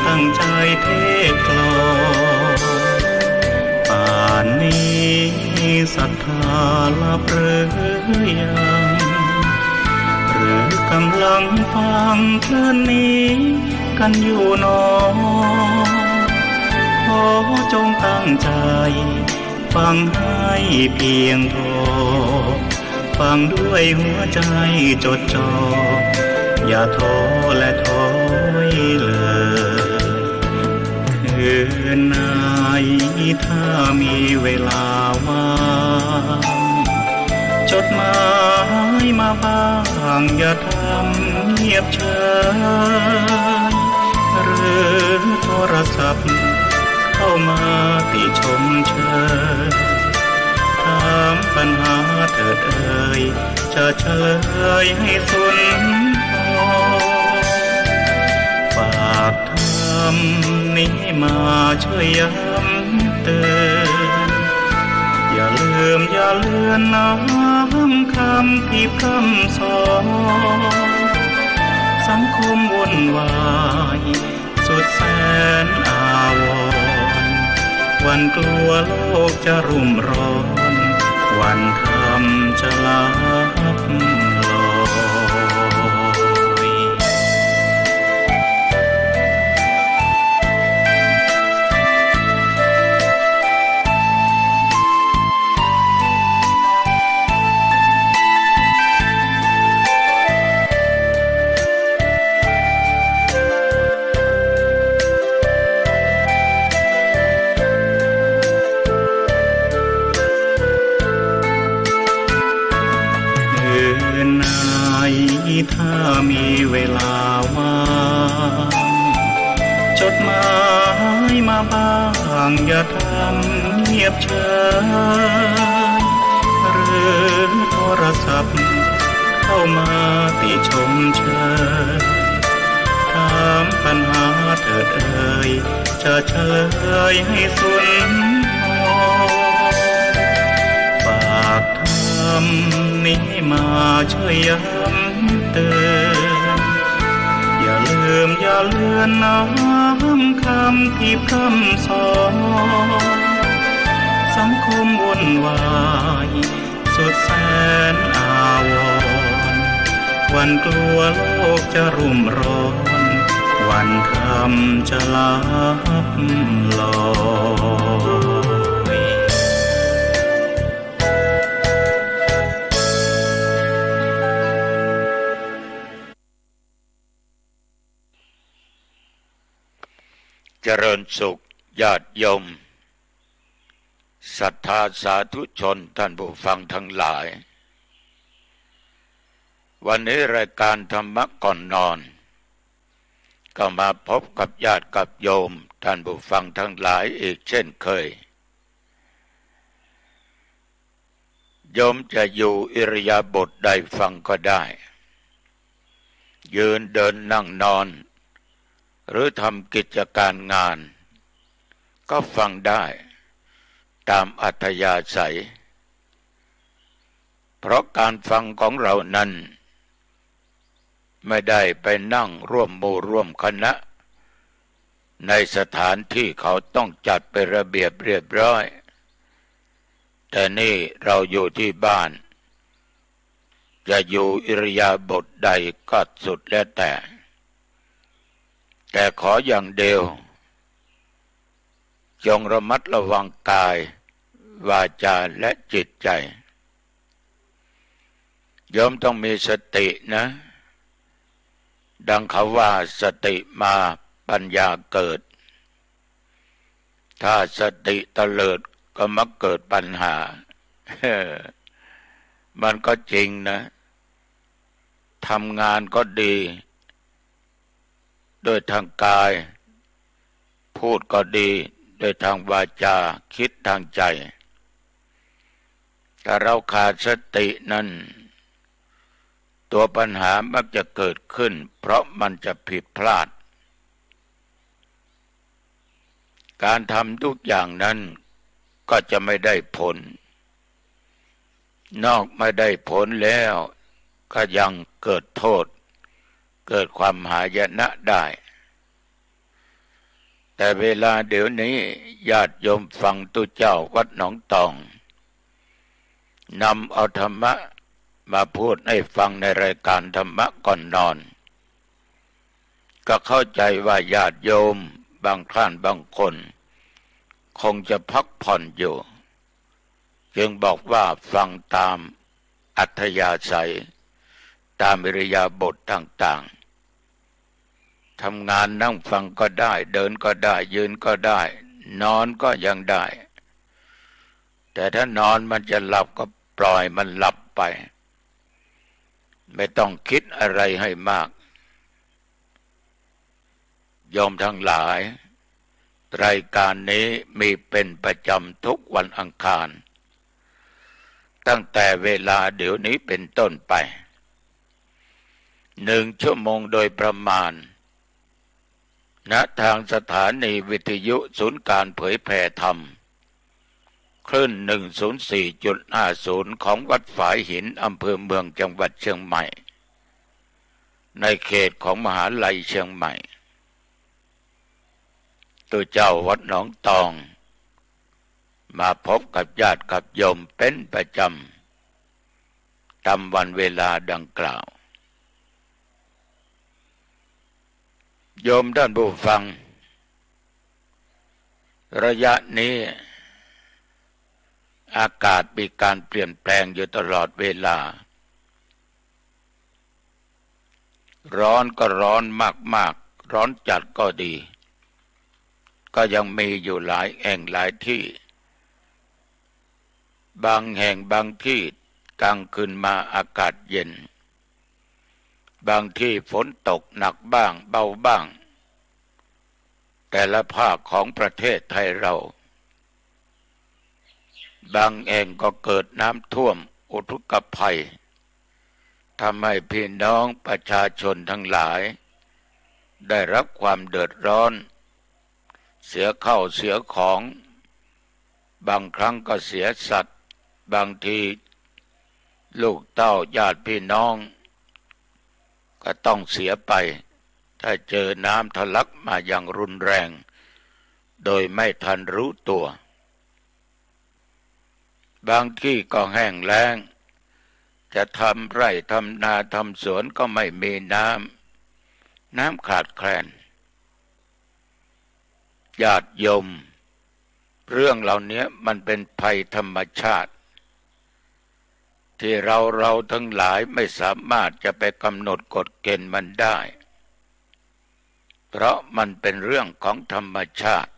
ตั้งใจเทศกลอนป่านนี้ศรัทธาลับหรือยังหรือกำลังฟังคลื่นนี้กันอยู่หนอขอจงตั้งใจฟังให้เพียงพอฟังด้วยหัวใจจดจ่ออย่าท้อและถอยเลยคืนไหนถ้ามีเวลาว่างจดหมายมาบ้างอย่าทำเงียบเฉยหรือโทรศัพท์เข้ามาติชมเชยถามปัญหาเถิดเอ่ยจะเฉลยให้สุนทรฝากธรรมนี้มาช่วยย้ำเตือนอย่าลืมอย่าเลือนน้ำคำที่พร่ำสอนสังคมวุ่นวายสุดแสนอาวรณ์วันกลัวโลกจะรุ่มร้อนวันธรรมจะลับลอยถ้ามีเวลาว่างจดหมายมาบ้างอย่าทำเงียบเฉยหรือโทรศัพท์เข้ามาติชมเชยถามปัญหาเถิดเอ่ยจะเฉลยให้สุนทรฝากธรรมนี้มาช่วยย้ำเตือนอย่าลืมอย่าเลือนน้ำคำที่พร่ำสอนสังคมวุ่นวายสุดแสนอาวรณ์วันกลัวโลกจะรุ่มร้อนวันธรรมจะลับลอยเจริญสุขญาติโยมศรัทธาสาธุชนท่านผู้ฟังทั้งหลายวันนี้รายการธรรมะก่อนนอนก็มาพบกับญาติกับโยมท่านผู้ฟังทั้งหลายอีกเช่นเคยโยมจะอยู่อิริยาบถใดฟังก็ได้ยืนเดินนั่งนอนหรือทำกิจการงานก็ฟังได้ตามอัธยาศัยเพราะการฟังของเรานั้นไม่ได้ไปนั่งร่วมหมู่ร่วมคณะในสถานที่เขาต้องจัดเป็นระเบียบเรียบร้อยแต่นี่เราอยู่ที่บ้านจะอยู่อิริยาบถใดก็สุดแล้วแต่ขออย่างเดียวจงระมัดระวังกายวาจาและจิตใจโยมต้องมีสตินะดังเขาว่าสติมาปัญญาเกิดถ้าสติเตลิดก็มักเกิดปัญหา มันก็จริงนะทำงานก็ดีโดยทางกายพูดก็ดีโดยทางวาจาคิดทางใจถ้าเราขาดสตินั้นตัวปัญหามักจะเกิดขึ้นเพราะมันจะผิดพลาดการทำทุกอย่างนั้นก็จะไม่ได้ผลนอกไม่ได้ผลแล้วก็ยังเกิดโทษเกิดความหายนะได้ แต่เวลาเดี๋ยวนี้ญาติโยมฟังตุเจ้าวัดหนองตองนำเอาธรรมะมาพูดให้ฟังในรายการธรรมะก่อนนอนก็เข้าใจว่าญาติโยมบางท่านบางคนคงจะพักผ่อนอยู่จึงบอกว่าฟังตามอัธยาศัยตามอิริยาบถต่างๆทำงานนั่งฟังก็ได้เดินก็ได้ยืนก็ได้นอนก็ยังได้แต่ถ้านอนมันจะหลับก็ปล่อยมันหลับไปไม่ต้องคิดอะไรให้มากโยมทั้งหลายรายการนี้มีเป็นประจำทุกวันอังคารตั้งแต่เวลาเดี๋ยวนี้เป็นต้นไป1 ชั่วโมงโดยประมาณณทางสถานีวิทยุศูนย์การเผยแผ่ธรรมคลื่น 104.50 ของวัดฝายหินอำเภอเมืองจังหวัดเชียงใหม่ในเขตของมหาลัยเชียงใหม่ตัวเจ้าวัดหนองตองมาพบกับญาติกับโยมเป็นประจำตามวันเวลาดังกล่าวโยมท่านผู้ฟังระยะนี้อากาศมีการเปลี่ยนแปลงอยู่ตลอดเวลาร้อนก็ร้อนมากๆร้อนจัดก็ดีก็ยังมีอยู่หลายแห่งหลายที่บางแห่งบางที่กลางคืนมาอากาศเย็นบางที่ฝนตกหนักบ้างเบาบ้างแต่ละภาคของประเทศไทยเราบางแห่งก็เกิดน้ำท่วมอุทกภัยทำให้พี่น้องประชาชนทั้งหลายได้รับความเดือดร้อนเสียข้าวเสียของบางครั้งก็เสียสัตว์บางทีลูกเต้าญาติพี่น้องก็ต้องเสียไปถ้าเจอน้ำทะลักมาอย่างรุนแรงโดยไม่ทันรู้ตัวบางที่ก็แห้งแล้งจะทำไร่ทำนาทำสวนก็ไม่มีน้ำขาดแคลนญาติโยมเรื่องเหล่านี้มันเป็นภัยธรรมชาติที่เราทั้งหลายไม่สามารถจะไปกำหนดกฎเกณฑ์มันได้เพราะมันเป็นเรื่องของธรรมชาติ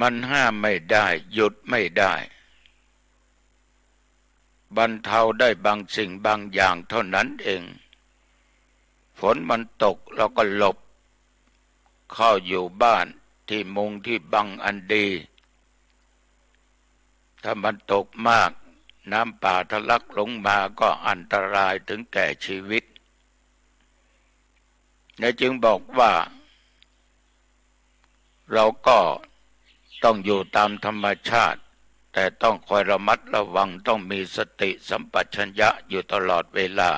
มันห้ามไม่ได้หยุดไม่ได้บรรเทาได้บางสิ่งบางอย่างเท่านั้นเองฝนมันตกเราก็หลบเข้าอยู่บ้านที่มุงที่บังอันดีถ้ามันตกมากน้ำป่าทะลักลงมาก็อันตรายถึงแก่ชีวิตและจึงบอกว่าเราก็ต้องอยู่ตามธรรมชาติแต่ต้องคอยระมัดระวังต้องมีสติสัมปชัญญะอยู่ตลอดเวลา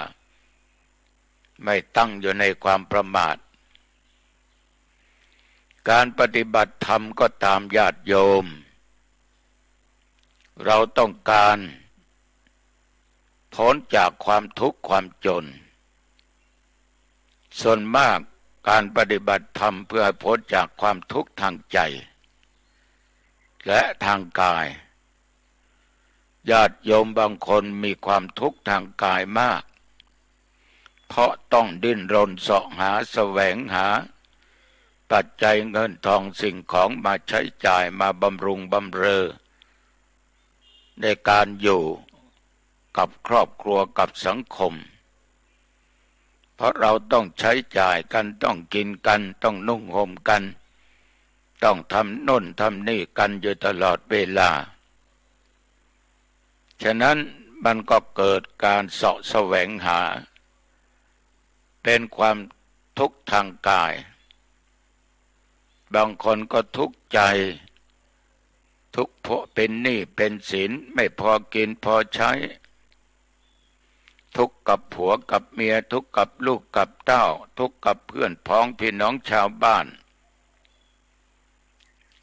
ไม่ตั้งอยู่ในความประมาทการปฏิบัติธรรมก็ตามญาติโยมเราต้องการพ้นจากความทุกข์ความจนส่วนมากการปฏิบัติธรรมเพื่อให้พ้นจากความทุกข์ทางใจและทางกายญาติโยมบางคนมีความทุกข์ทางกายมากเพราะต้องดิ้นรนเสาะหาแสวงหาปัจจัยเงินทองสิ่งของมาใช้จ่ายมาบำรุงบำเรอในการอยู่กับครอบครัวกับสังคมเพราะเราต้องใช้จ่ายกันต้องกินกันต้องนุ่งห่มกันต้องทำโน่นทำนี่กันอยู่ตลอดเวลาฉะนั้นมันก็เกิดการเสาะแสวงหาเป็นความทุกข์ทางกายบางคนก็ทุกข์ใจทุกข์เพราะเป็นหนี้เป็นสินไม่พอกินพอใช้ ทุกข์กับผัวกับเมียทุกข์กับลูกกับเต้าทุกข์กับเพื่อนพ้องพี่น้องชาวบ้าน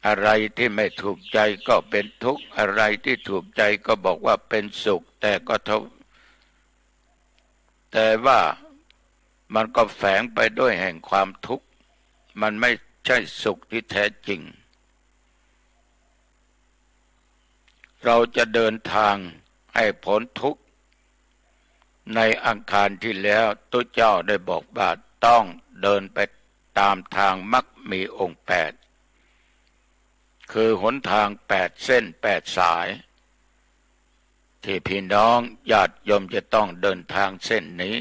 อะไรที่ไม่ถูกใจก็เป็นทุกข์อะไรที่ถูกใจก็บอกว่าเป็นสุขแต่ว่ามันก็แฝงไปด้วยแห่งความทุกข์มันไม่ใช่สุขที่แท้จริงเราจะเดินทางให้พ้นทุกข์ในอังคารที่แล้วตุเจ้าได้บอกว่าต้องเดินไปตามทางมรรคมีองค์8คือหนทาง8เส้น8สายที่พี่น้องญาติโยมจะต้องเดินทางเส้นนี้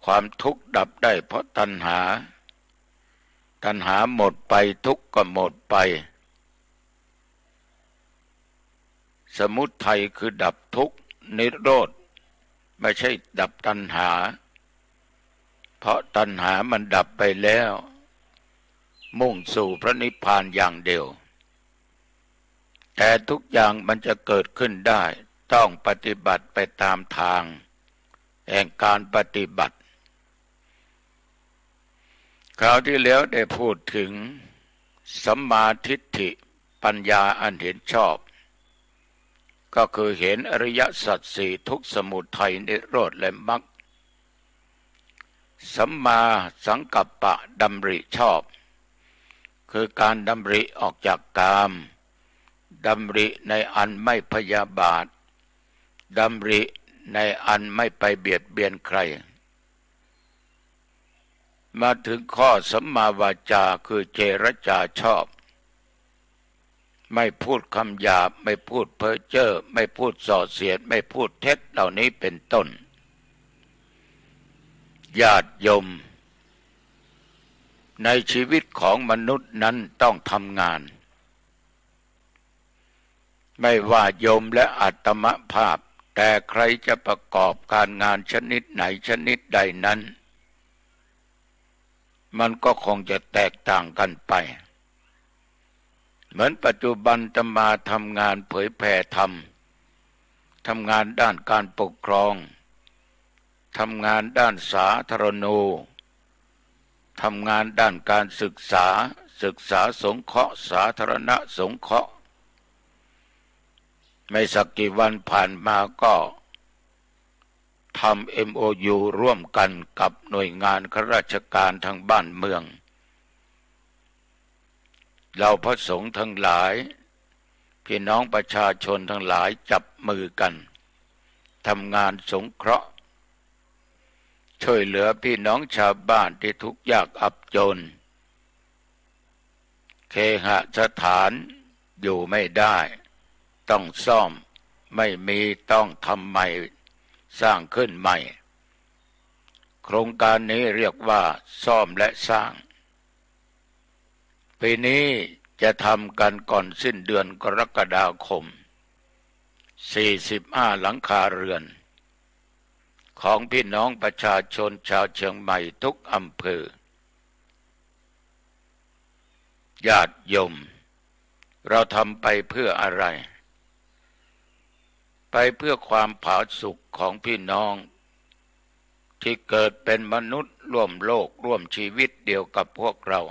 ความทุกข์ดับได้เพราะตัณหาหมดไปทุกข์ก็หมดไปสมุทัยคือดับทุกข์นิโรธไม่ใช่ดับตัณหาเพราะตัณหามันดับไปแล้วมุ่งสู่พระนิพพานอย่างเดียวแต่ทุกอย่างมันจะเกิดขึ้นได้ต้องปฏิบัติไปตามทางแห่งการปฏิบัติคราวที่แล้วได้พูดถึงสัมมาทิฏฐิปัญญาอันเห็นชอบก็คือเห็นอริยสัจสี่ทุกข์สมุทัยนิโรธและมรรคสัมมาสังกัปปะดำริชอบคือการดำริออกจากกามดำริในอันไม่พยาบาทดำริในอันไม่ไปเบียดเบียนใครมาถึงข้อสัมมาวาจาคือเจรจาชอบไม่พูดคำหยาบไม่พูดเพ้อเจ้อไม่พูดส่อเสียดไม่พูดเท็จเหล่านี้เป็นต้นญาติโยมในชีวิตของมนุษย์นั้นต้องทำงานไม่ว่าโยมและอาตมภาพแต่ใครจะประกอบการงานชนิดไหนชนิดใดนั้นมันก็คงจะแตกต่างกันไปเหมือนปัจจุบันจะมาทำงานเผยแผ่ธรรมทำงานด้านการปกครองทำงานด้านสาธารณูปทำงานด้านการศึกษาสงเคราะห์สาธารณสงเคราะห์ไม่สักกี่วันผ่านมาก็ทำ MOU ร่วมกันกับหน่วยงานข้าราชการทางบ้านเมืองเราพระสงฆ์ทั้งหลายพี่น้องประชาชนทั้งหลายจับมือกันทำงานสงเคราะห์ช่วยเหลือพี่น้องชาวบ้านที่ทุกข์ยากอับจนเคหสถานอยู่ไม่ได้ต้องซ่อมไม่มีต้องทำใหม่สร้างขึ้นใหม่โครงการนี้เรียกว่าซ่อมและสร้างปีนี้จะทำกันก่อนสิ้นเดือนกรกฎาคม45หลังคาเรือนของพี่น้องประชาชนชาวเชียงใหม่ทุกอำเภอญาติโยมเราทำไปเพื่ออะไรไปเพื่อความผาสุกของพี่น้องที่เกิดเป็นมนุษย์ร่วมโลกร่วมชีวิตเดียวกับพวกเรา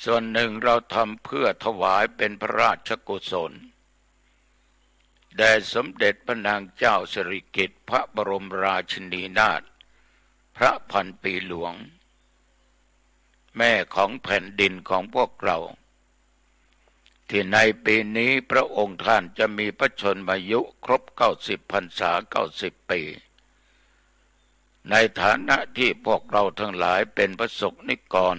ส่วนหนึ่งเราทำเพื่อถวายเป็นพระราชกุศลแด่สมเด็จพระนางเจ้าสิริกิติ์พระบรมราชินีนาถพระพันปีหลวงแม่ของแผ่นดินของพวกเราที่ในปีนี้พระองค์ท่านจะมีพระชนมายุครบ90พรรษา90ปีในฐานะที่พวกเราทั้งหลายเป็นพระสงฆ์นิกร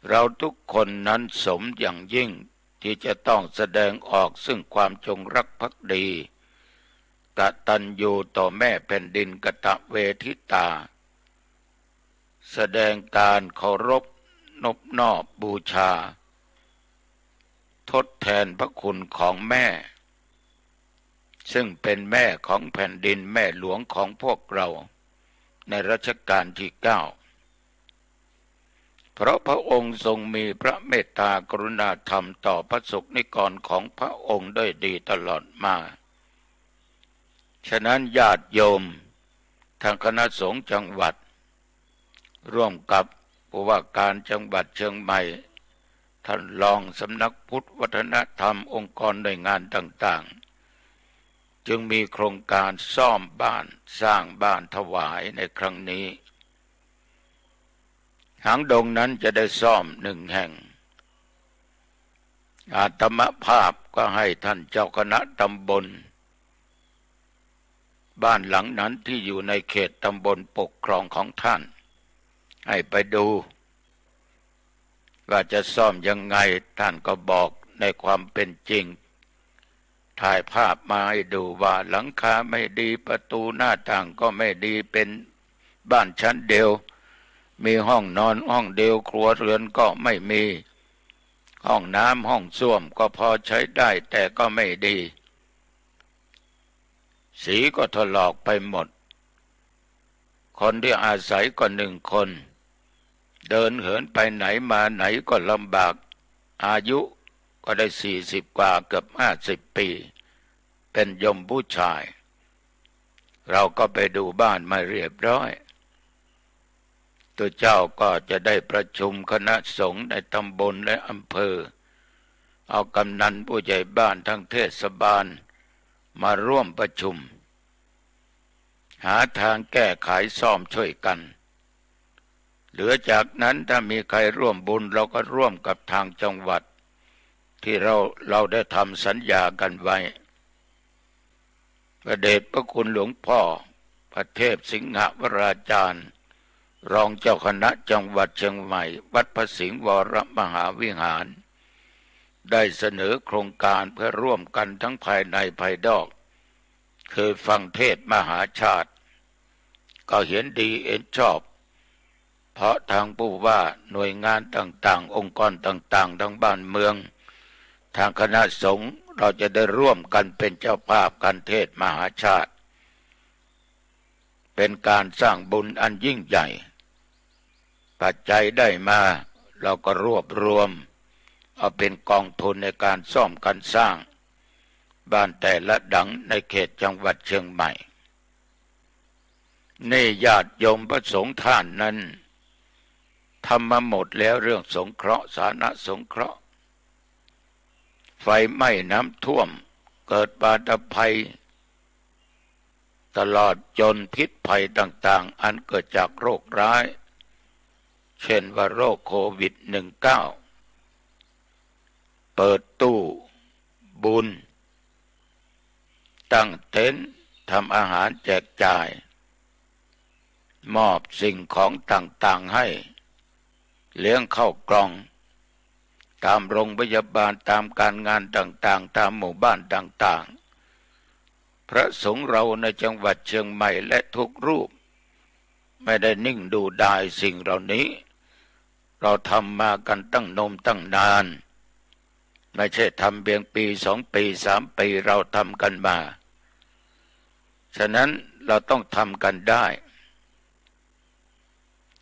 เราทุกคนนั้นสมอย่างยิ่งที่จะต้องแสดงออกซึ่งความจงรักภักดีกตัญญูต่อแม่แผ่นดินกตเวทิตาแสดงการเคารพนบนอบบูชาทดแทนพระคุณของแม่ซึ่งเป็นแม่ของแผ่นดินแม่หลวงของพวกเราในรัชกาลที่9เพราะพระองค์ทรงมีพระเมตตากรุณาธรรมต่อพระสงฆ์นิกรของพระองค์ด้วยดีตลอดมา ฉะนั้นญาติโยมทางคณะสงฆ์จังหวัดร่วมกับผู้ว่าการจังหวัดเชียงใหม่ท่านรองสำนักพุทธวัฒนธรรมองค์กรหน่วยงานต่างๆจึงมีโครงการซ่อมบ้านสร้างบ้านถวายในครั้งนี้หางดงนั้นจะได้ซ่อม1 แห่งอาตมภาพก็ให้ท่านเจ้าคณะตำบลบ้านหลังนั้นที่อยู่ในเขตตำบลปกครองของท่านให้ไปดูว่าจะซ่อมยังไงท่านก็บอกในความเป็นจริงถ่ายภาพมาให้ดูว่าหลังคาไม่ดีประตูหน้าต่างก็ไม่ดีเป็นบ้านชั้นเดียวมีห้องนอนห้องเดียวครัวเรือนก็ไม่มีห้องน้ำห้องส้วมก็พอใช้ได้แต่ก็ไม่ดีสีก็ถลอกไปหมดคนที่อาศัยก็1 คนเดินเหินไปไหนมาไหนก็ลำบากอายุก็ได้40 กว่าเกือบ50 ปีเป็นยมผู้ชายเราก็ไปดูบ้านมาเรียบร้อยตัวเจ้าก็จะได้ประชุมคณะสงฆ์ในตำบลและอำเภอเอากำนันผู้ใหญ่บ้านทั้งเทศบาลมาร่วมประชุมหาทางแก้ไขซ่อมช่วยกันเหลือจากนั้นถ้ามีใครร่วมบุญเราก็ร่วมกับทางจังหวัดที่เราได้ทำสัญญากันไว้พระเดชพระคุณหลวงพ่อพระเทพสิงหวราจารย์รองเจ้าคณะจังหวัดเชียงใหม่วัดพระสิงห์วรมหาวิหารได้เสนอโครงการเพื่อร่วมกันทั้งภายในภายนอกคือฟังเทศมหาชาติก็เห็นดีเห็นชอบเพราะทางผู้ว่าหน่วยงานต่างๆองค์กรต่างๆทั้งบ้านเมืองทางคณะสงฆ์เราจะได้ร่วมกันเป็นเจ้าภาพการเทศมหาชาติเป็นการสร้างบุญอันยิ่งใหญ่ปัจจัยได้มาเราก็รวบรวมเอาเป็นกองทุนในการซ่อมกันสร้างบ้านแต่ละหลังในเขตจังหวัดเชียงใหม่นี่ญาติโยมพระสงฆ์ท่านนั้นทำมาหมดแล้วเรื่องสงเคราะห์สาธารณสงเคราะห์ไฟไหม้น้ำท่วมเกิดบาดภัยตลอดจนพิษภัยต่างๆอันเกิดจากโรคร้ายเช่นว่าโรคโควิด-19 เปิดตู้บุญตั้งเต็นท์ทำอาหารแจกจ่ายมอบสิ่งของต่างๆให้เลี้ยงข้าวกล่องตามโรงพยาบาลตามการงานต่างๆตามหมู่บ้านต่างๆพระสงฆ์เราในจังหวัดเชียงใหม่และทุกรูปไม่ได้นิ่งดูดายสิ่งเหล่านี้เราทำมากันตั้งนานไม่ใช่ทำเพียงปี2 ปี3 ปีเราทำกันมาฉะนั้นเราต้องทำกันได้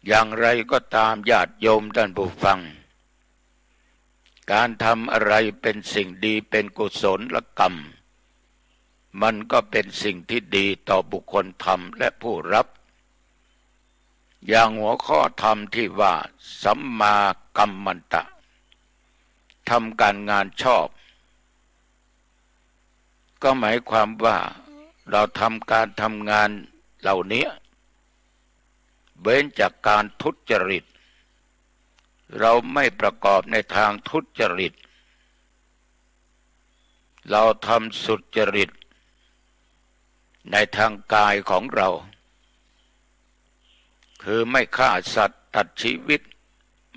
อย่างไรก็ตามญาติโยมท่านผู้ฟังการทำอะไรเป็นสิ่งดีเป็นกุศลกรรมมันก็เป็นสิ่งที่ดีต่อบุคคลทำและผู้รับอย่างหัวข้อธรรมที่ว่าสัมมากัมมันตะทำการงานชอบก็หมายความว่าเราทำการทำงานเหล่านี้เว้นจากการทุจริตเราไม่ประกอบในทางทุจริตเราทำสุจริตในทางกายของเราคือไม่ฆ่าสัตว์ตัดชีวิต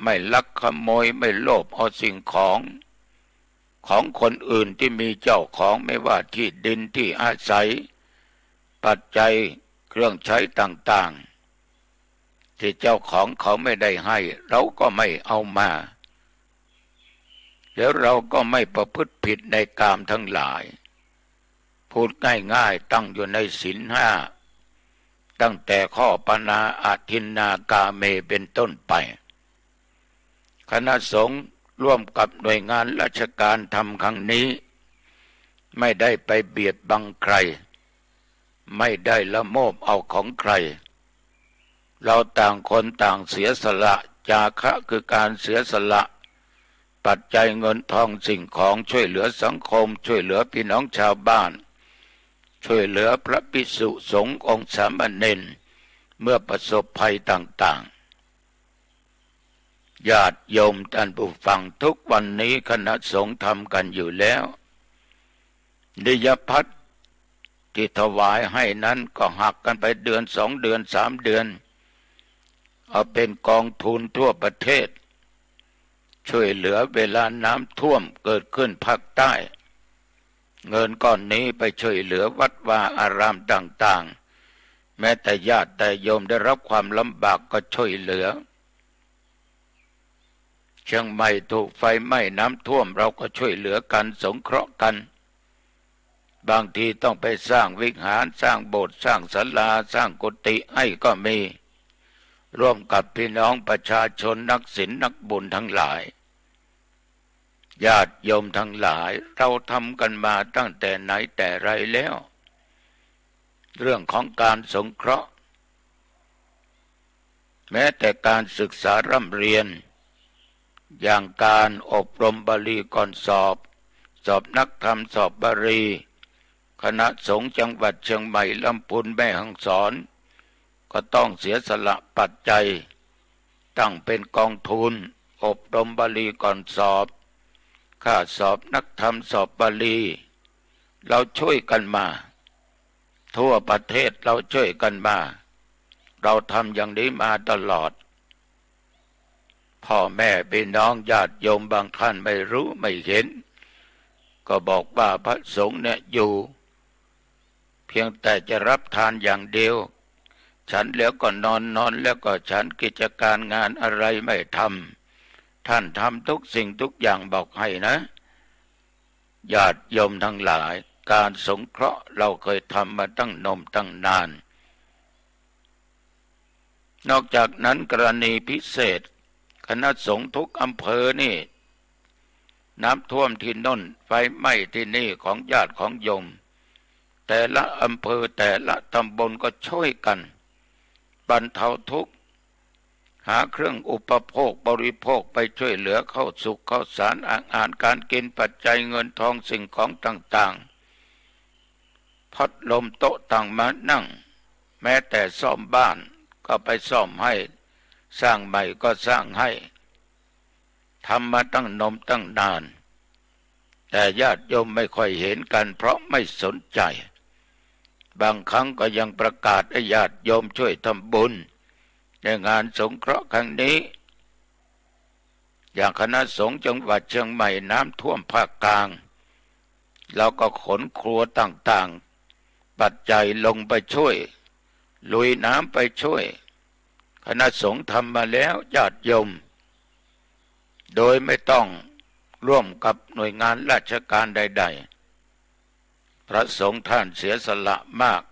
ไม่ลักขโมยไม่โลภเอาสิ่งของคนอื่นที่มีเจ้าของไม่ว่าที่ดินที่อาศัยปัจจัยเครื่องใช้ต่างๆที่เจ้าของเขาไม่ได้ให้เราก็ไม่เอามาแล้วเราก็ไม่ประพฤติผิดในกามทั้งหลายพูดง่ายๆตั้งอยู่ในศีล 5ตั้งแต่ข้อปนาอาทินนากาเมเป็นต้นไปคณะสงฆ์ร่วมกับหน่วยงานราชการทำครั้งนี้ไม่ได้ไปเบียดบังใคร ไม่ได้ละโมบเอาของใครเราต่างคนต่างเสียสละจาคะคือการเสียสละปัจจัยเงินทองสิ่งของช่วยเหลือสังคมช่วยเหลือพี่น้องชาวบ้านช่วยเหลือพระภิกษุสงฆ์องค์สามเณรเมื่อประสบภัยต่างๆญาติโยมท่านผู้ฟังทุกวันนี้คณะสงฆ์ทำกันอยู่แล้วนิยพัฒน์ที่ถวายให้นั้นก็หักกันไปเดือน2 เดือน3 เดือนเอาเป็นกองทุนทั่วประเทศช่วยเหลือเวลาน้ำท่วมเกิดขึ้นภาคใต้เงินก้อนนี้ไปช่วยเหลือวัดวาอารามต่างๆแม้แต่ญาติแต่โยมได้รับความลำบากก็ช่วยเหลือเชียงใหม่ถูกไฟไหม้น้ำท่วมเราก็ช่วยเหลือกันสงเคราะห์กันบางทีต้องไปสร้างวิหารสร้างโบสถ์สร้างศาลาสร้างกุฏิให้ก็มีร่วมกับพี่น้องประชาชนนักศีลนักบุญทั้งหลายญาติโยมทั้งหลายเราทำกันมาตั้งแต่ไหนแต่ไรแล้วเรื่องของการสงเคราะห์แม้แต่การศึกษาร่ำเรียนอย่างการอบรมบาลีก่อนสอบนักธรรมสอบบาลีคณะสงฆ์จังหวัดเชียงใหม่ลำพูนแม่ฮ่องสอนก็ต้องเสียสละปัจจัยตั้งเป็นกองทุนอบรมบาลีก่อนสอบค่าสอบนักธรรมสอบบาลีเราช่วยกันมาทั่วประเทศเราช่วยกันมาเราทำอย่างนี้มาตลอดพ่อแม่พี่น้องญาติโยมบางท่านไม่รู้ไม่เห็นก็บอกว่าพระสงฆ์เนี่ยอยู่เพียงแต่จะรับทานอย่างเดียวฉันแล้วก็นอนแล้วก็ฉันกิจการงานอะไรไม่ทำท่านทำทุกสิ่งทุกอย่างบอกให้นะญาติโยมทั้งหลายการสงเคราะห์เราเคยทำมาตั้งนานนอกจากนั้นกรณีพิเศษคณะสงฆ์ทุกอำเภอนี่น้ำท่วมที่โน่นไฟไหม้ที่นี่ของญาติของโยมแต่ละอำเภอแต่ละตำบลก็ช่วยกันบรรเทาทุกข์หาเครื่องอุปโภคบริโภคไปช่วยเหลือเข้าสุขเข้าสารอาหารการกินปัจจัยเงินทองสิ่งของต่างๆพัดลมโต๊ะต่างมานั่งแม้แต่ซ่อมบ้านก็ไปซ่อมให้สร้างใหม่ก็สร้างให้ทำมาตั้งนานแต่ญาติโยมไม่ค่อยเห็นกันเพราะไม่สนใจบางครั้งก็ยังประกาศให้ญาติโยมช่วยทำบุญในงานสงเคราะห์ครั้งนี้อย่างคณะสงฆ์จังหวัดเชียงใหม่น้ำท่วมภาคกลางเราก็ขนครัวต่างๆปัจจัยลงไปช่วยลุยน้ำไปช่วยคณะสงฆ์ทำมาแล้วญาติโยมโดยไม่ต้องร่วมกับหน่วยงานราชการใดๆพระสงฆ์ท่านเสียสละมาก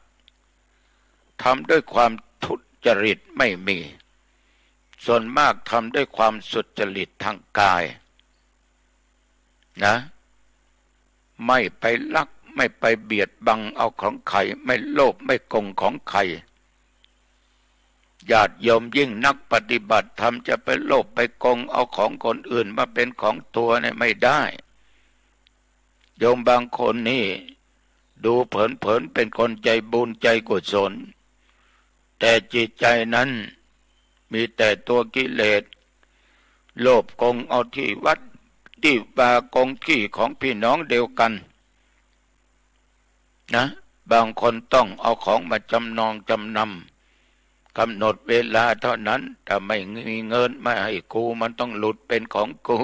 ทำด้วยความทุจริตไม่มีส่วนมากทำด้วยความสุจริตทางกายนะไม่ไปลักไม่ไปเบียดบังเอาของใครไม่โลภไม่โกงของใครญาติโยมยิ่งนักปฏิบัติธรรมจะไปโลภไปโกงเอาของคนอื่นมาเป็นของตัวเนี่ยไม่ได้โยมบางคนนี่ดูเผินๆเป็นคนใจบุญใจกุศลแต่จิตใจนั้นมีแต่ตัวกิเลสโลภโกงเอาที่วัดที่บาโกงที่ของพี่น้องเดียวกันนะบางคนต้องเอาของมาจำนำกำหนดเวลาเท่านั้นถ้าไม่มีเงินไม่ให้กูมันต้องหลุดเป็นของกู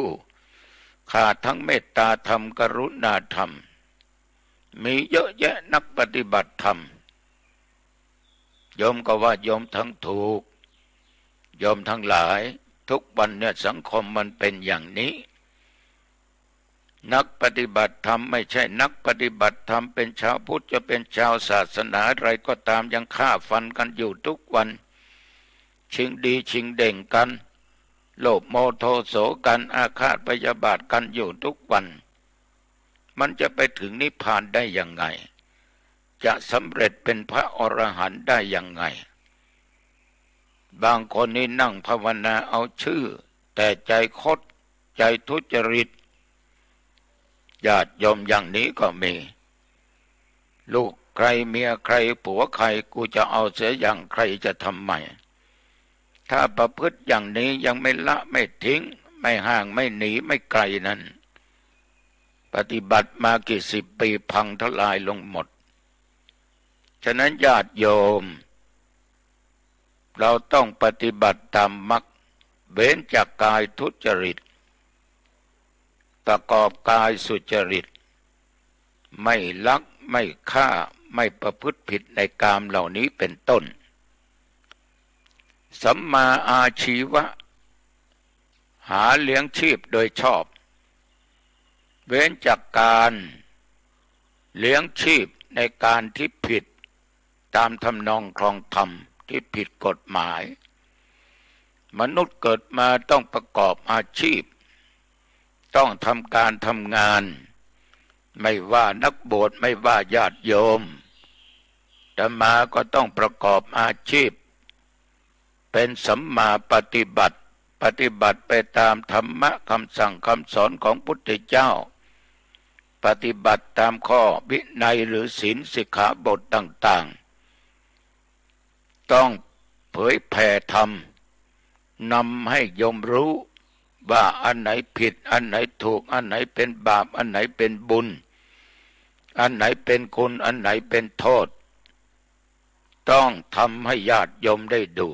ขาดทั้งเมตตาธรรมกรุณาธรรมมีเยอะแยะนักปฏิบัติธรรมโยมก็ว่าโยมทั้งถูกโยมทั้งหลายทุกวันเนี่ยสังคมมันเป็นอย่างนี้นักปฏิบัติธรรมไม่ใช่นักปฏิบัติธรรมเป็นชาวพุทธจะเป็นชาวศาสนาอะไรก็ตามยังฆ่าฟันกันอยู่ทุกวันชิงดีชิงเด่งกันโลภโมโทโสกันอาฆาตพยาบาทกันอยู่ทุกวันมันจะไปถึงนิพพานได้ยังไง จะสำเร็จเป็นพระอรหันต์ได้ยังไงบางคนนี่นั่งภาวนาเอาชื่อแต่ใจคดใจทุจริตญาติโยมอย่างนี้ก็มีลูกใครเมียใครผัวใครกูจะเอาเสียอย่างใครจะทำไมถ้าประพฤติอย่างนี้ยังไม่ละไม่ทิ้งไม่ห่างไม่หนีไม่ไกลนั้นปฏิบัติมากี่สิบปีพังทลายลงหมดฉะนั้นญาติโยมเราต้องปฏิบัติตามมรรคเว้นจากกายทุจริตประกอบกายสุจริตไม่ลักไม่ฆ่าไม่ประพฤติผิดในกามเหล่านี้เป็นต้นสัมมาอาชีวะหาเลี้ยงชีพโดยชอบเว้นจากการเลี้ยงชีพในการที่ผิดตามทำนองครองธรรมที่ผิดกฎหมายมนุษย์เกิดมาต้องประกอบอาชีพต้องทำการทำงานไม่ว่านักบวชไม่ว่าญาติโยมอาตมาก็ต้องประกอบอาชีพเป็นสัมมาปฏิบัติปฏิบัติไปตามธรรมะคำสั่งคำสอนของพุทธเจ้าปฏิบัติตามข้อวินัยหรือศีลสิกขาบทต่างๆต้องเผยแผ่ธรรมนำให้โยมรู้ว่าอันไหนผิดอันไหนถูกอันไหนเป็นบาปอันไหนเป็นบุญอันไหนเป็นคุณอันไหนเป็นโทษต้องทำให้ญาติโยมได้ดู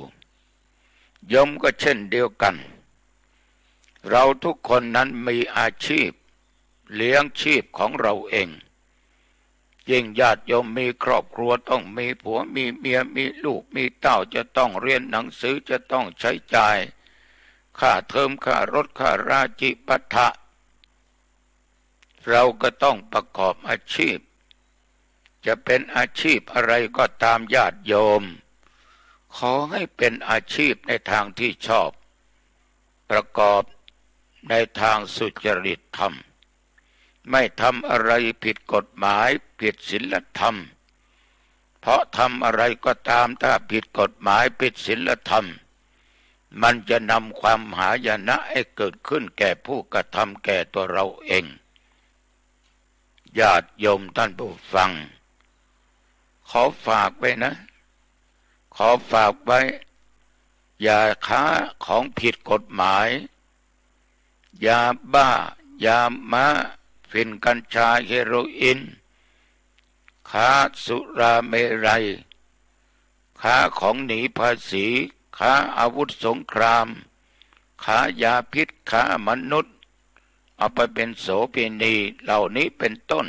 โยมก็เช่นเดียวกันเราทุกคนนั้นมีอาชีพเลี้ยงชีพของเราเองยิ่งญาติโยมมีครอบครัวต้องมีผัวมีเมียมีลูกมีเต้าจะต้องเรียนหนังสือจะต้องใช้จ่ายค่าเทอมค่ารถค่าราจิปัฏฐะเราก็ต้องประกอบอาชีพจะเป็นอาชีพอะไรก็ตามญาติโยมขอให้เป็นอาชีพในทางที่ชอบประกอบในทางสุจริตธรรมไม่ทำอะไรผิดกฎหมายผิดศีลธรรมเพราะทำอะไรก็ตามถ้าผิดกฎหมายผิดศีลธรรมมันจะนำความหายนะให้เกิดขึ้นแก่ผู้กระทำแก่ตัวเราเองญาติโยมท่านผู้ฟังขอฝากไว้นะขอฝากไว้อย่าค้าของผิดกฎหมายยาบ้ายาม้าฝิ่นกัญชาเฮโรอีนค้าสุราเมรัยค้าของหนีภาษีค้าอาวุธสงครามค้ายาพิษค้ามนุษย์เอาไปเป็นโสเภณีเหล่านี้เป็นต้น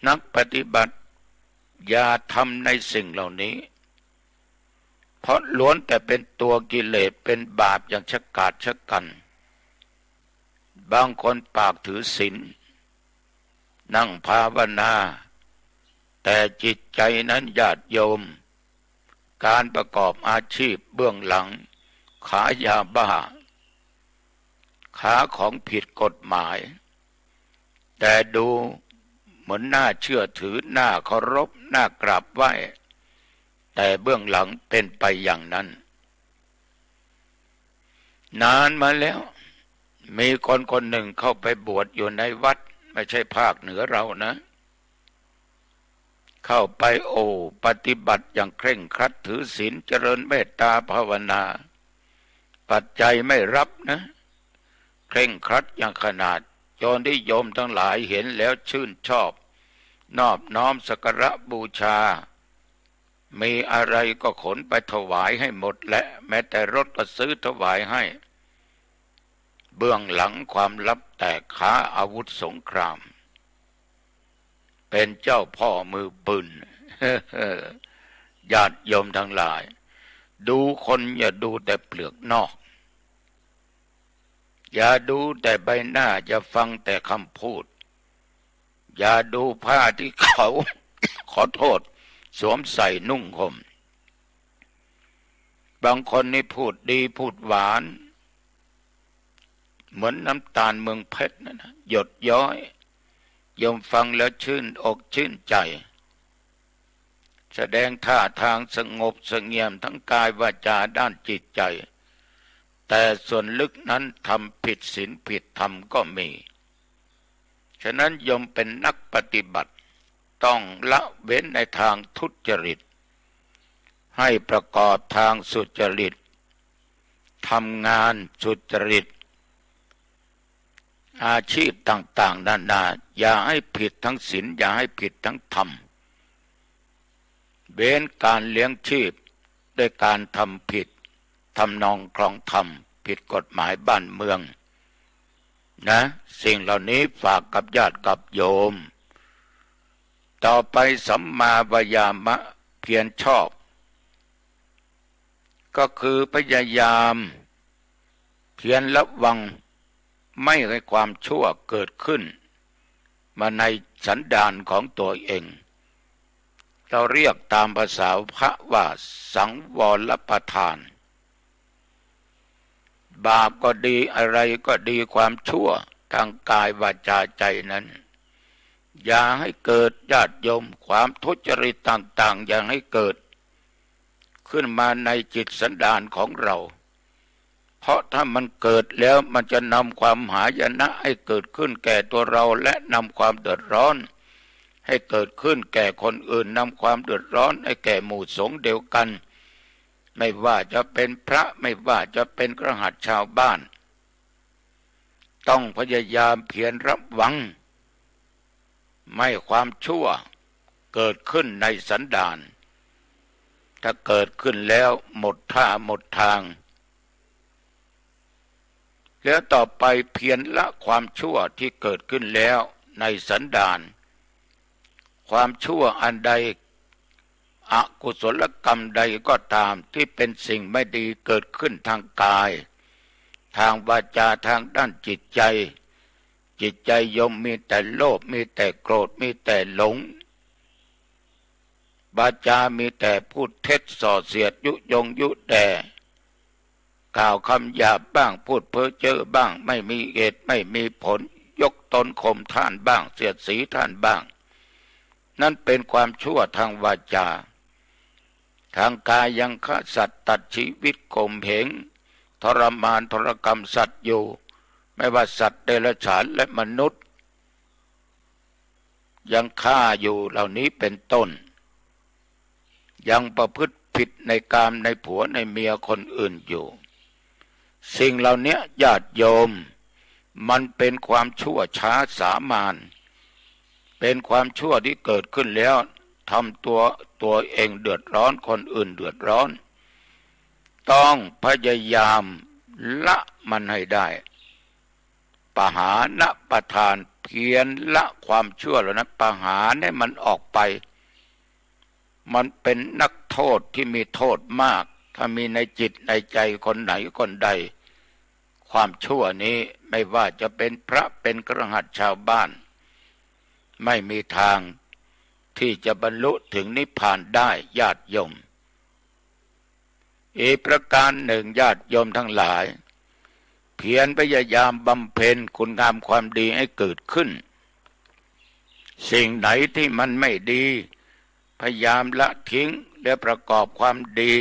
นักปฏิบัติอย่าทำในสิ่งเหล่านี้เพราะล้วนแต่เป็นตัวกิเลสเป็นบาปอย่างชะกาจชะกันบางคนปากถือศีลนั่งภาวนาแต่จิตใจนั้นญาติโยมการประกอบอาชีพเบื้องหลังขายยาบ้าค้าของผิดกฎหมายแต่ดูเหมือนน่าเชื่อถือน่าเคารพน่ากราบไหว้แต่เบื้องหลังเป็นไปอย่างนั้นนานมาแล้วมีคนคนหนึ่งเข้าไปบวชอยู่ในวัดไม่ใช่ภาคเหนือเรานะเข้าไปปฏิบัติอย่างเคร่งครัดถือศีลเจริญเมตตาภาวนาปัจจัยไม่รับนะเคร่งครัดอย่างขนาดจนที่โยมทั้งหลายเห็นแล้วชื่นชอบนอบน้อมสักการะบูชามีอะไรก็ขนไปถวายให้หมดและแม้แต่รถก็ซื้อถวายให้เบื้องหลังความลับแตกค้าอาวุธสงครามเป็นเจ้าพ่อมือปืน ญาติโยมทั้งหลายดูคนอย่าดูแต่เปลือกนอกอย่าดูแต่ใบหน้าอย่าฟังแต่คำพูดอย่าดูผ้าที่เขา ขอโทษสวมใส่นุ่งห่มบางคนนี่พูดดีพูดหวานเหมือนน้ำตาลเมืองเพชรนะหยดย้อย โยมฟังแล้วชื่นอกชื่นใจแสดงท่าทางสงบเสงี่ยมทั้งกายวาจาด้านจิตใจแต่ส่วนลึกนั้นทำผิดศีลผิดธรรมก็มีฉะนั้นโยมเป็นนักปฏิบัติต้องละเว้นในทางทุจริตให้ประกอบทางสุจริตทำงานสุจริตอาชีพต่างๆนานาอย่าให้ผิดทั้งศีลอย่าให้ผิดทั้งธรรมเว้นการเลี้ยงชีพด้วยการทำผิดทำนองคลองธรรมผิดกฎหมายบ้านเมืองนะสิ่งเหล่านี้ฝากกับญาติกับโยมต่อไปสัมมาวายามะเพียรชอบก็คือพยายามเพียรระวังไม่ให้ความชั่วเกิดขึ้นมาในสันดานของตัวเองเราเรียกตามภาษาพระว่าสังวรประทานบาปก็ดีอะไรก็ดีความชั่วทางกายวาจาใจนั้นอย่าให้เกิดญาติโยมความทุจริตต่างๆอย่าให้เกิดขึ้นมาในจิตสันดานของเราเพราะถ้ามันเกิดแล้วมันจะนำความหายนะให้เกิดขึ้นแก่ตัวเราและนำความเดือดร้อนให้เกิดขึ้นแก่คนอื่นนำความเดือดร้อนให้แก่หมู่สงฆ์เดียวกันไม่ว่าจะเป็นพระไม่ว่าจะเป็นคฤหัสถ์ชาวบ้านต้องพยายามเพียรระวังไม่ความชั่วเกิดขึ้นในสันดานถ้าเกิดขึ้นแล้วหมดท่าหมดทางแล้วต่อไปเพียรละความชั่วที่เกิดขึ้นแล้วในสันดานความชั่วอันใดอกุศลกรรมใดก็ตามที่เป็นสิ่งไม่ดีเกิดขึ้นทางกายทางวาจาทางด้านจิตใจโยมมีแต่โลภมีแต่โกรธมีแต่หลงวาจามีแต่พูดเท็จส่อเสียดยุยงยุแย่กล่าวคำหยาบบ้างพูดเพ้อเจ้อบ้างไม่มีเหตุไม่มีผลยกตนข่มท่านบ้างเสียดสีท่านบ้างนั่นเป็นความชั่วทางวาจาทางกายยังฆ่าสัตว์ตัดชีวิตข่มเหงทรมานทรกรรมสัตว์อยู่ไม่ว่าสัตว์เดรัจฉานและมนุษย์ยังฆ่าอยู่เหล่านี้เป็นต้นยังประพฤติผิดในกามในผัวในเมียคนอื่นอยู่สิ่งเหล่านี้ญาติโยมมันเป็นความชั่วช้าสามานเป็นความชั่วที่เกิดขึ้นแล้วทำตัวเองเดือดร้อนคนอื่นเดือดร้อนต้องพยายามละมันให้ได้ปหานะประทานเพียรละความชั่วเหล่านั้นปหาให้มันออกไปมันเป็นนักโทษที่มีโทษมากถ้ามีในจิตในใจคนไหนคนใดความชั่วนี้ไม่ว่าจะเป็นพระเป็นคฤหัสถ์ชาวบ้านไม่มีทางที่จะบรรลุถึงนิพพานได้ญาติโยมอีกประการหนึ่งญาติโยมทั้งหลายเพียรพยายามบำเพ็ญคุณงามความดีให้เกิดขึ้นสิ่งไหนที่มันไม่ดีพยายามละทิ้งและประกอบความดี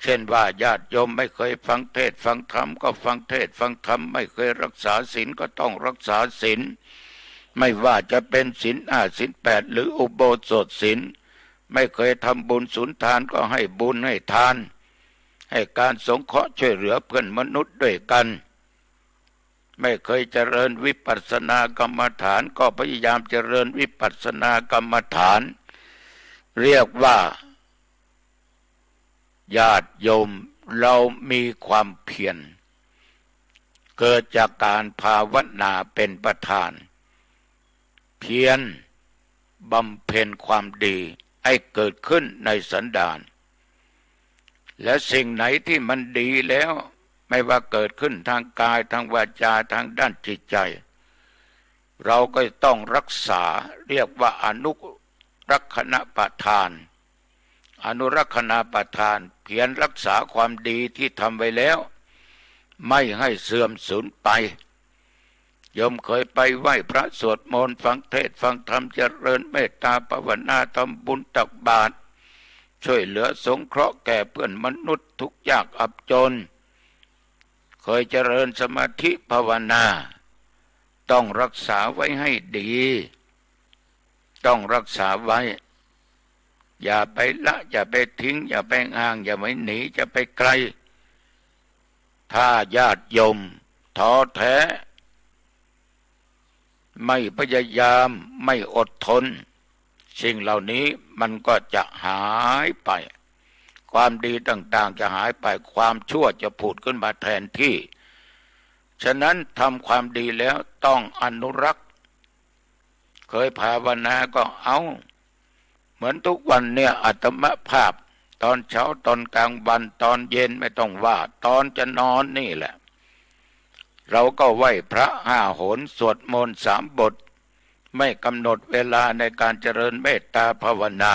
เช่นว่าญาติโยมไม่เคยฟังเทศน์ฟังธรรมก็ฟังเทศน์ฟังธรรมไม่เคยรักษาศีลก็ต้องรักษาศีลไม่ว่าจะเป็นศีล5ศีล8หรืออุโบสถศีลไม่เคยทำบุญสุนทานก็ให้บุญให้ทานให้การสงเคราะห์ช่วยเหลือเพื่อนมนุษย์ด้วยกันไม่เคยเจริญวิปัสสนากรรมฐานก็พยายามเจริญวิปัสสนากรรมฐานเรียกว่าญาติโยมเรามีความเพียรเกิดจากการภาวนาเป็นประธานเพียรบำเพ็ญความดีให้เกิดขึ้นในสันดานและสิ่งไหนที่มันดีแล้วไม่ว่าเกิดขึ้นทางกายทางวาจาทางด้านจิตใจเราก็ต้องรักษาเรียกว่าอนุรักษณประทานอนุรักษณประทานเพียรรักษาความดีที่ทำไว้แล้วไม่ให้เสื่อมสูญไป โยมเคยไปไหว้พระสวดมนต์ฟังเทศน์ฟังธรรมเจริญเมตตาภาวนาทำบุญตักบาตรช่วยเหลือสงเคราะห์แก่เพื่อนมนุษย์ทุกข์ยากอับจนเคยเจริญสมาธิภาวนาต้องรักษาไว้ให้ดีต้องรักษาไว้อย่าไปละอย่าไปทิ้งอย่าไปห่างอย่าไปหนีจะไปไกลถ้าญาติโยมท้อแท้ไม่พยายามไม่อดทนสิ่งเหล่านี้มันก็จะหายไปความดีต่างๆจะหายไปความชั่วจะผุดขึ้นมาแทนที่ฉะนั้นทำความดีแล้วต้องอนุรักษ์เคยภาวนาก็เอาเหมือนทุกวันเนี่ยอัตมภาพตอนเช้าตอนกลางวันตอนเย็นไม่ต้องว่าตอนจะนอนนี่แหละเราก็ไหว้พระ5 หนสวดมนต์3 บทไม่กำหนดเวลาในการเจริญเมตตาภาวนา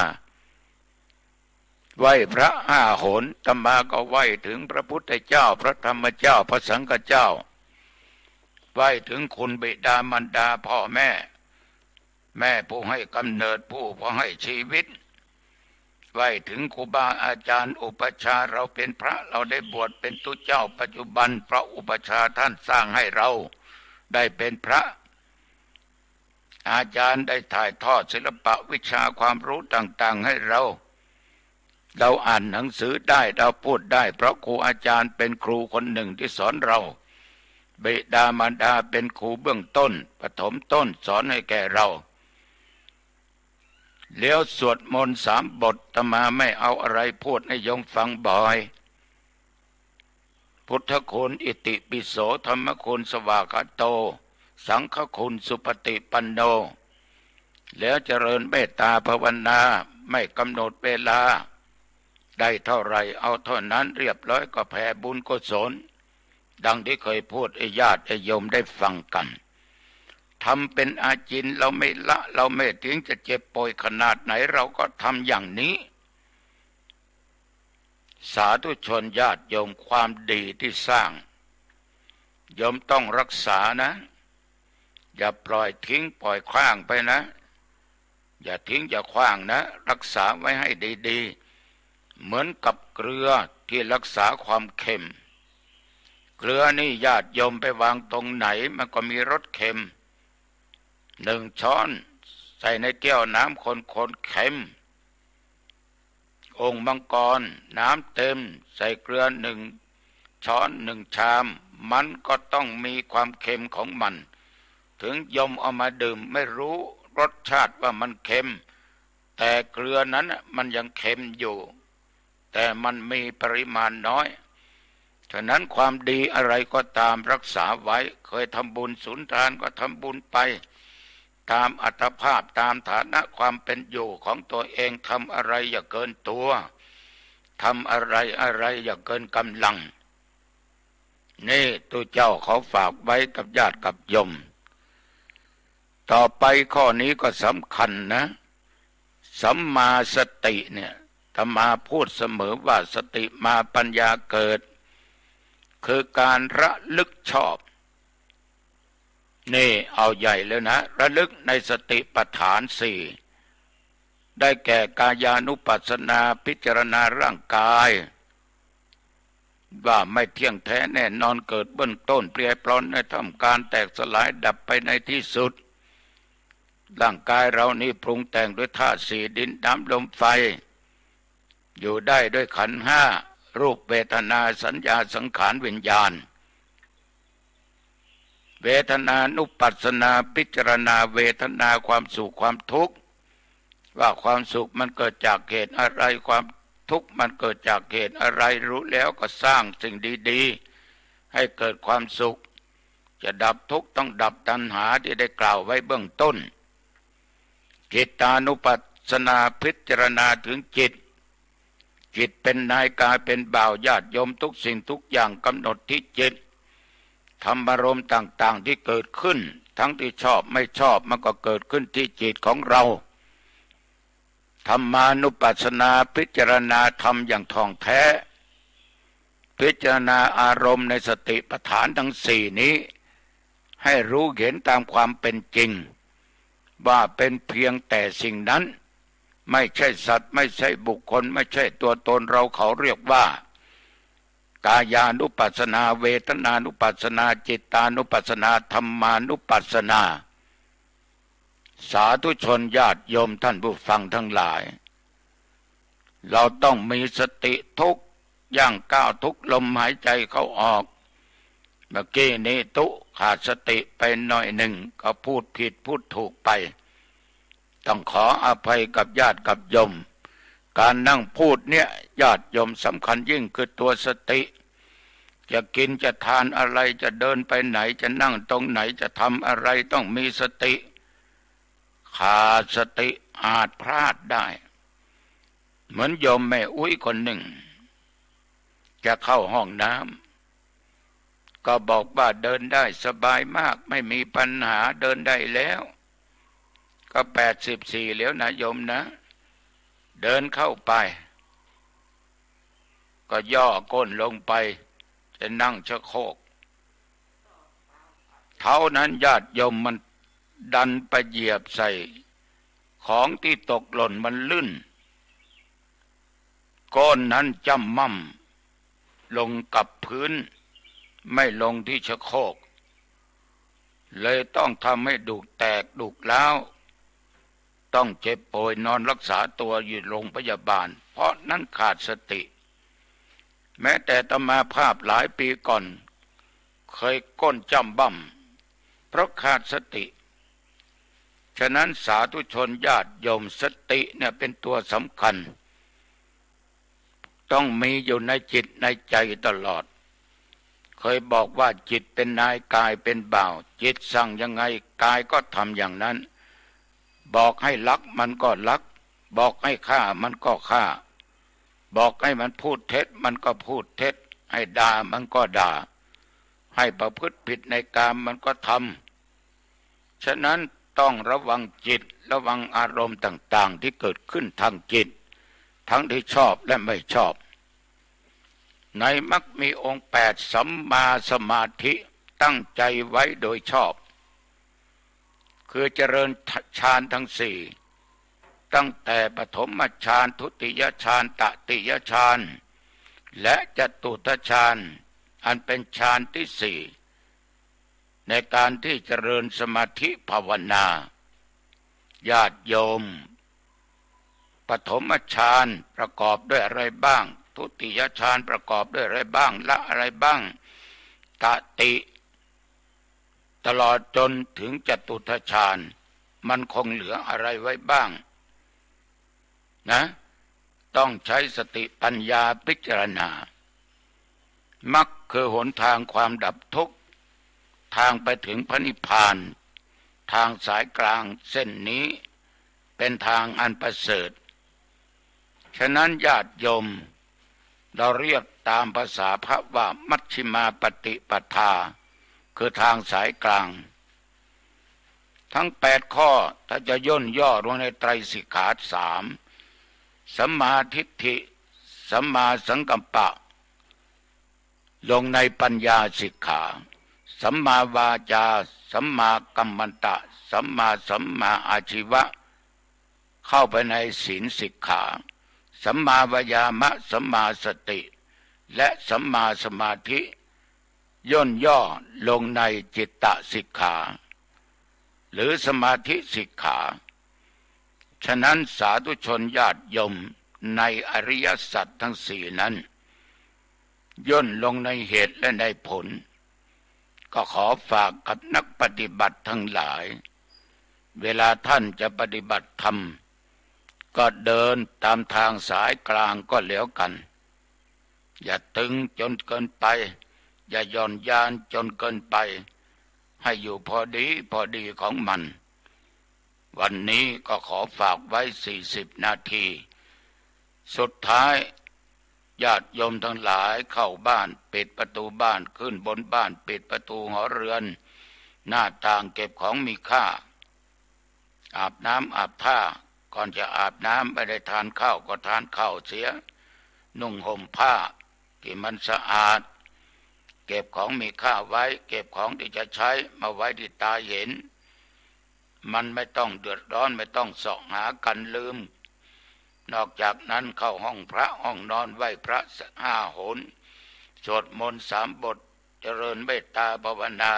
ไหว้พระ5 หนอาตมาก็ไหว้ถึงพระพุทธเจ้าพระธรรมเจ้าพระสังฆเจ้าไหว้ถึงคุณบิดามารดาพ่อแม่ผู้ให้กำเนิดผู้ให้ชีวิตไหว้ถึงครูบาอาจารย์อุปชาเราเป็นพระเราได้บวชเป็นตุเจ้าปัจจุบันพระอุปชาท่านสร้างให้เราได้เป็นพระอาจารย์ได้ถ่ายทอดศิลปะวิชาความรู้ต่างๆให้เราอ่านหนังสือได้เราพูดได้เพราะครูอาจารย์เป็นครูคนหนึ่งที่สอนเราบิดามารดาเป็นครูเบื้องต้นปฐมต้นสอนให้แก่เราแล้วสวดมนต์3 บทอาตมาไม่เอาอะไรพูดให้โยมฟังบ่อยพุทธคุณอิติปิโสธรรมคุณสวากขาโตสังฆคุณสุปฏิปันโนแล้วเจริญเมตตาภาวนาไม่กำหนดเวลาได้เท่าไรเอาเท่านั้นเรียบร้อยก็แผ่บุญกุศลดังที่เคยพูดให้ญาติโยมได้ฟังกันทำเป็นอาจินเราไม่ละเราไม่ถึงจะเจ็บป่วยขนาดไหนเราก็ทำอย่างนี้สาธุชนญาติโยมความดีที่สร้างโยมต้องรักษานะอย่าปล่อยทิ้งปล่อยขว้างไปนะอย่าทิ้งอย่าขว้างนะรักษาไว้ให้ดีๆเหมือนกับเกลือที่รักษาความเค็มเกลือนี่ญาติโยมไปวางตรงไหนมันก็มีรสเค็ม1 ช้อนใส่ในแก้วน้ำคนๆเค็มองค์มังกรน้ำเต็มใส่เกลือ1 ช้อน1 ชามมันก็ต้องมีความเค็มของมันถึงโยมเอามาดื่มไม่รู้รสชาติว่ามันเค็มแต่เกลือนั้นมันยังเค็มอยู่แต่มันมีปริมาณน้อยฉะนั้นความดีอะไรก็ตามรักษาไว้เคยทำบุญสุนทานก็ทำบุญไปตามอัตภาพตามฐานะความเป็นอยู่ของตัวเองทำอะไรอย่าเกินตัวทำอะไรอย่าเกินกำลังนี่ตัวเจ้าเขาฝากไว้กับญาติกับโยมต่อไปข้อนี้ก็สำคัญนะสัมมาสติเนี่ยธรรมาพูดเสมอว่าสติมาปัญญาเกิดคือการระลึกชอบนี่เอาใหญ่เลยนะระลึกในสติปัฏฐาน4ได้แก่กายานุปัสสนาพิจารณาร่างกายว่าไม่เที่ยงแท้แน่นอนเกิดเบื้องต้นเปลี่ยนปลอนในทำการแตกสลายดับไปในที่สุดร่างกายเรานี่ปรุงแต่งด้วยธาตุ4ดินน้ำลมไฟอยู่ได้ด้วยขันธ์5รูปเวทนาสัญญาสังขารวิญญาณเวทนานุปัสสนาพิจารณาเวทนาความสุขความทุกข์ว่าความสุขมันเกิดจากเหตุอะไรความทุกข์มันเกิดจากเหตุอะไรรู้แล้วก็สร้างสิ่งดีๆให้เกิดความสุขจะดับทุกข์ต้องดับตัณหาที่ได้กล่าวไว้เบื้องต้นจิตานุปัสสนาพิจารณาถึงจิตเป็นนายกายเป็นบ่าวญาติโยมทุกสิ่งทุกอย่างกำหนดที่จิตธรรมารมณ์ต่างๆที่เกิดขึ้นทั้งที่ชอบไม่ชอบมันก็เกิดขึ้นที่จิตของเราธรรมานุปัสสนาพิจารณาธรรมอย่างท่องแท้พิจารณาอารมณ์ในสติปัฏฐานทั้ง4นี้ ให้รู้เห็นตามความเป็นจริงว่าเป็นเพียงแต่สิ่งนั้นไม่ใช่สัตว์ไม่ใช่บุคคลไม่ใช่ตัวตนเราเขาเรียกว่ากายานุปัสสนาเวทนานุปัสสนาจิตานุปัสสนาธรรมานุปัสสนาสาธุชนญาติโยมท่านผู้ฟังทั้งหลายเราต้องมีสติทุกย่างก้าวทุกลมหายใจเข้าออกเมื่อกี้นี้ตุขาดสติไปหน่อยหนึ่งก็พูดผิดพูดถูกไปต้องขออภัยกับญาติกับโยมการนั่งพูดเนี่ยญาติโยมสำคัญยิ่งคือตัวสติจะกินจะทานอะไรจะเดินไปไหนจะนั่งตรงไหนจะทำอะไรต้องมีสติขาดสติอาจพลาดได้เหมือนโยมแม่อุ้ยคนหนึ่งจะเข้าห้องน้ำก็บอกว่าเดินได้สบายมากไม่มีปัญหาเดินได้แล้วก็84แล้วนะโยมนะเดินเข้าไปก็ย่อก้นลงไปจะนั่งชะโครกเท่านั้นญาติโยมมันดันไปเหยียบใส่ของที่ตกหล่นมันลื่นก้อนนั้นจ้ำม่ำลงกับพื้นไม่ลงที่ชะโครกเลยต้องทำให้ดุแตกดุร้าวต้องเจ็บป่วยนอนรักษาตัวอยู่โรงพยาบาลเพราะนั้นขาดสติแม้แต่อาตมาภาพหลายปีก่อนเคยก้นจ้ำบ่ำเพราะขาดสติฉะนั้นสาธุชนญาติโยมสติเนี่ยเป็นตัวสำคัญต้องมีอยู่ในจิตในใจตลอดเคยบอกว่าจิตเป็นนายกายเป็นบ่าวจิตสั่งยังไงกายก็ทำอย่างนั้นบอกให้ลักมันก็ลักบอกให้ฆ่ามันก็ฆ่าบอกให้มันพูดเท็จมันก็พูดเท็จให้ด่ามันก็ด่าให้ประพฤติผิดในกามมันก็ทำฉะนั้นต้องระวังจิตระวังอารมณ์ต่างๆที่เกิดขึ้นทางจิตทั้งที่ชอบและไม่ชอบในมรรคมีองค์8สัมมาสมาธิตั้งใจไว้โดยชอบคือเจริญฌานทั้งสี่ตั้งแต่ปฐมฌานทุติยฌานตติยฌานและจตุตฌานอันเป็นฌานที่สี่ในการที่เจริญสมาธิภาวนาญาติโยมปฐมฌานประกอบด้วยอะไรบ้างทุติยฌานประกอบด้วยอะไรบ้างละอะไรบ้างตติตลอดจนถึงจตุตฌานมันคงเหลืออะไรไว้บ้างนะต้องใช้สติปัญญาพิจารณามรรคคือหนทางความดับทุกข์ทางไปถึงพระนิพพานทางสายกลางเส้นนี้เป็นทางอันประเสริฐฉะนั้นญาติโยมเราเรียกตามภาษาพระว่ามัชฌิมาปฏิปทาคือทางสายกลางทั้ง8ข้อถ้าจะย่นย่อลงในไตรสิกขา3สัมมาทิฏฐิสัมมาสังกัปปะลงในปัญญาสิกขาสัมมาวาจาสัมมากัมมันตะสัมมาอาชีวะเข้าไปในศีลสิกขาสัมมาวายามะสัมมาสติและสัมมาสมาธิย่นย่อลงในจิตตสิกขาหรือสมาธิสิกขาฉะนั้นสาธุชนญาติโยมในอริยสัจทั้งสี่นั้นย่นลงในเหตุและในผลก็ขอฝากกับนักปฏิบัติทั้งหลายเวลาท่านจะปฏิบัติธรรมก็เดินตามทางสายกลางก็แล้วกันอย่าตึงจนเกินไปอย่าหย่อนยานจนเกินไปให้อยู่พอดีของมันวันนี้ก็ขอฝากไว้40 นาทีสุดท้ายญาติโยมทั้งหลายเข้าบ้านปิดประตูบ้านขึ้นบนบ้านปิดประตูหอเรือนหน้าต่างเก็บของมีค่าอาบน้ำอาบผ้าก่อนจะอาบน้ำไม่ได้ทานข้าวก็ทานข้าวเสียนุ่งห่มผ้าที่มันสะอาด เก็บของมีค่าไว้ เก็บของที่จะใช้มาไว้ที่ตาเห็น มันไม่ต้องเดือดร้อนไม่ต้องเสาะหากันลืม นอกจากนั้นเข้าห้องพระห้องนอนไหว้พระ5 หนสวดมนต์3 บทเจริญเมตตาภาวนา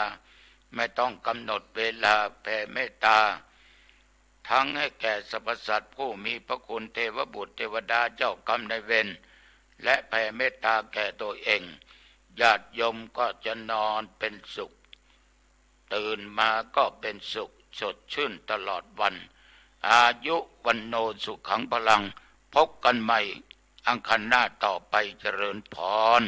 ไม่ต้องกำหนดเวลาแผ่เมตตาทั้งให้แก่สรรพสัตว์ผู้มีพระคุณเทวบุตรเทวดาเจ้ากรรมนายเวรและแผ่เมตตาแก่ตัวเองญาติโยมก็จะนอนเป็นสุขตื่นมาก็เป็นสุขสดชื่นตลอดวันอายุวันโนสุขังพลังพบกันใหม่อังคารหน้าต่อไปเจริญพร